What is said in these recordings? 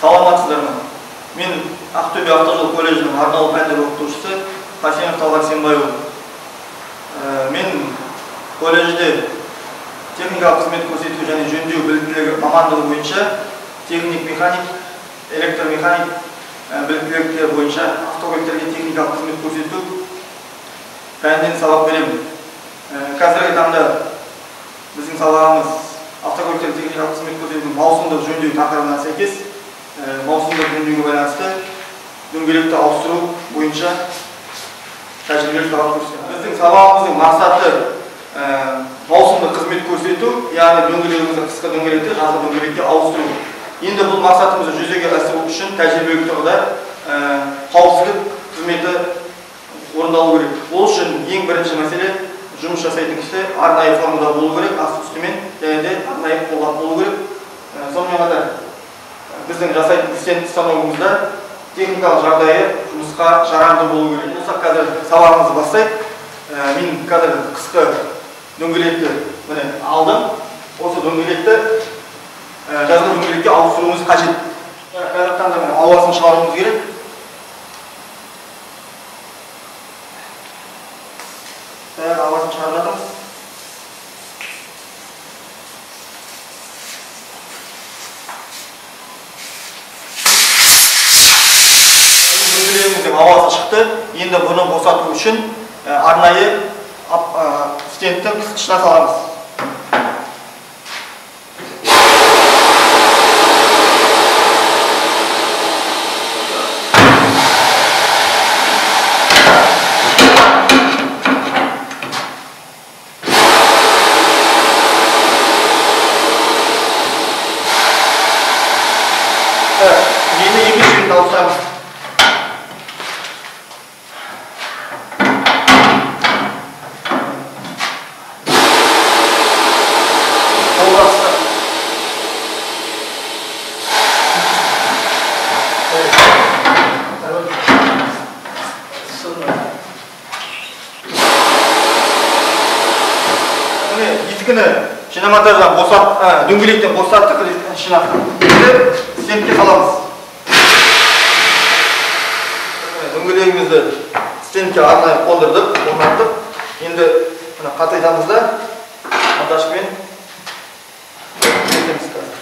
Саламатсыздар ма? Мен Ақтөбе автожол колледжінің арнаулы пәндер оқытушысы Қасенов Талғат Сенбайұлы. Мен колледжде техникалық қызмет көрсету және жөндеу біліктілігі мамандығы бойынша техник механик, электромеханик біліктіліктері бойынша автокөліктерге техникалық қызмет көрсету пәнінен сабақ беремін. Қазіргі таңда біздің сабағымыз автокөліктерге техникалық қызмет көрсету маусымдық жөндеу тақырыбына сәйкес маусымдық жөндеуге байланысты дөңгелекті ауыстыру бойынша тәжірибелік сабақ көрсетеміз. Біздің сабағымыздың мақсаты маусымдық қызмет көрсету, яғни дөңгелегімізді қысқы дөңгелекті жазғы дөңгелекке ауыстыру. Енді бұл мақсатымызды жүзеге асыру үшін тәжірибелік тұрғыда қауіпсіздік қызметі орындалу керек. Ол үшін ең бірінші мәселе жұмыс жасайтын кісі арнайы формада болу керек, асты үстімен және де арнайы қолғап болу керек. Сонымен қатар біздің жасайтын стенд станогымызда техникалық жағдайы жұмысқа жарамды болу керек. Болсақ қазір сабағымызды бастайық. Мен қазір қысқы дөңгелекті міне алдым. Осы дөңгелекті жазғы дөңгелекке ауыстыруымыз қажет. Қазір таңда ауасын шығаруымыз керек. Ауасын шығарып жатырмыз. Дөңгелегіміздің ауасы шықты. Енді бұны босату үшін арнайы стендтің қысқышына саламыз. Енді екінші жерді ауыстырамыз. Есігіні шиномонтаждан дөңгелектен босаттық, стендке саламыз. Дөңгелегімізді стендке арнайы қондырдық, орнаттық. Енді қатайтамыз да монтажбен кетеміз қазір.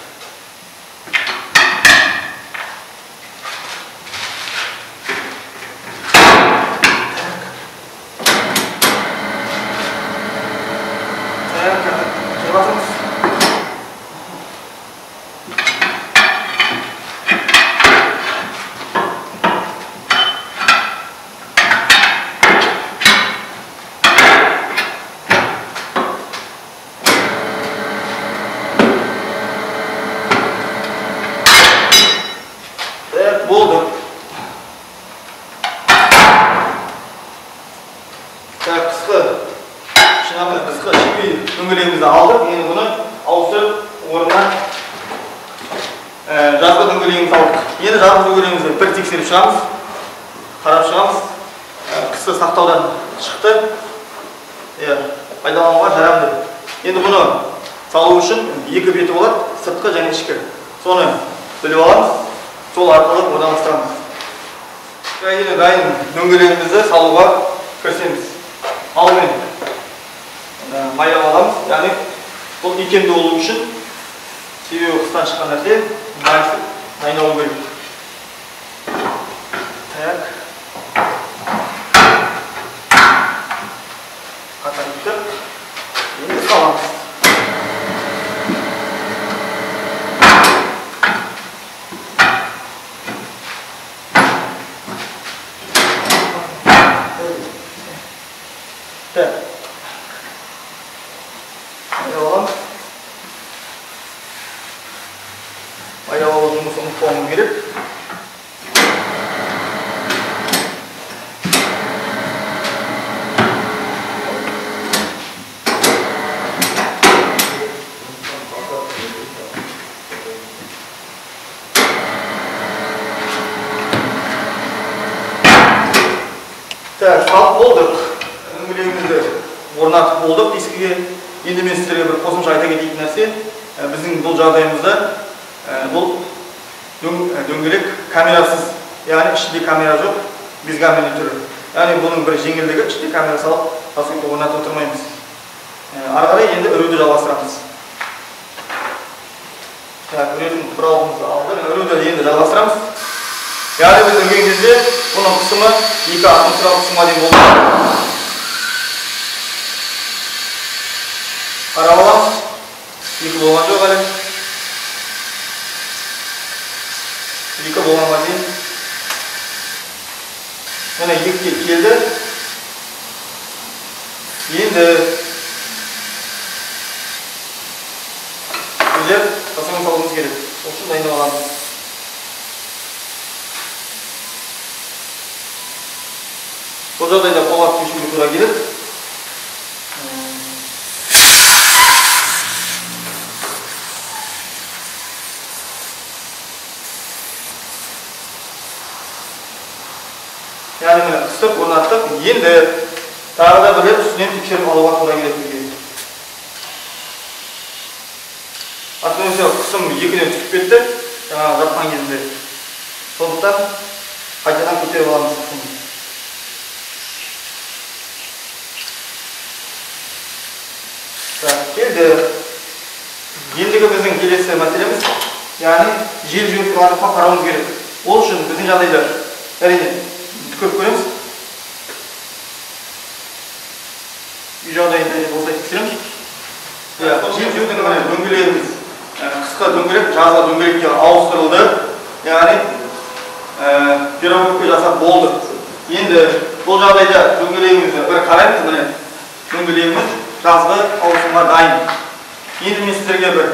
Болды. Қысқы шипи дөңгелегімізді алдық. Енді бұны ауыстырып орнына жазғы дөңгелегімізді алдық. Енді жазғы дөңгелегімізді бір тексеріп шығамыз, қарап шығамыз. Қысы сақтаудан шықты. Пайдалануға жарамды. Енді бұны салу үшін екі беті болады, сыртқы және ішкі. Соны біліп аламыз. Сол арқылы орналастырамыз. Енді дайын дөңгелегімізді салуға кірісеміз. Алдымен майлап аламыз. Яғни бұл икемді болу үшін себебі қыстан шыққан нәрсе майысып дайындалу керек. Қатайтып, енді саламыз. Ayağımızı unutmamız gerek. Салып болдық. Дөңгелегімізді орнатып болдық дискіге. Енді мен сіздерге бір қосымша айта кететін нәрсе, біздің бұл жағдайымызда бұл дөңгелек камерасыз, яғни ішінде камера жоқ, безгамельный түрі. Яғни бұның бір жеңілдігі, ішінде камера салып, подсветка орнатып отырмаймыз. Ары қарай енді үруді жалғастырамыз. Үрудің құралымызды алды, үруді енді жалғастырамыз. Яғни біз үрген кезде бұның қысымы 2 атмосфералық қысымға дейін болды. Қарап аламыз. 2 болған жоқ әлі. 2 болғанға дейін. Міне 2-ге келді. Енді біздер тасыған салуымыз керек. Сол үшін дайындап аламыз. Бұл жағдайда қолғап кешуге тура келеді. Яғни міне қыстық орнаттық. Енді тағы да бір рет үстінен тексеріп алуға тура келеді бізге. Атмосфералық қысым 2-ден түсіп кетті. Жаңағы жапқан кезінде. Сондықтан қайтадан көтеріп аламыз қысымды. Келді. Ендігі біздің келесі мәселеміз, яғни жел жүріп тұрғаны қарауымыз керек. Ол үшін біздің жағдайда әрине көріп көреміз. Үй жағдайында осылай тексереміз. Жел жүрдің дөңгелегіміз қысқа дөңгелек, жазғы дөңгелекке ауыстырылды. Яғни пирография жасап болды. Енді бұл жағдайда дөңгелегімізді бір қараймыз, міне дөңгелегіміз жазғы ауысымға дайын. Енді мен сіздерге бір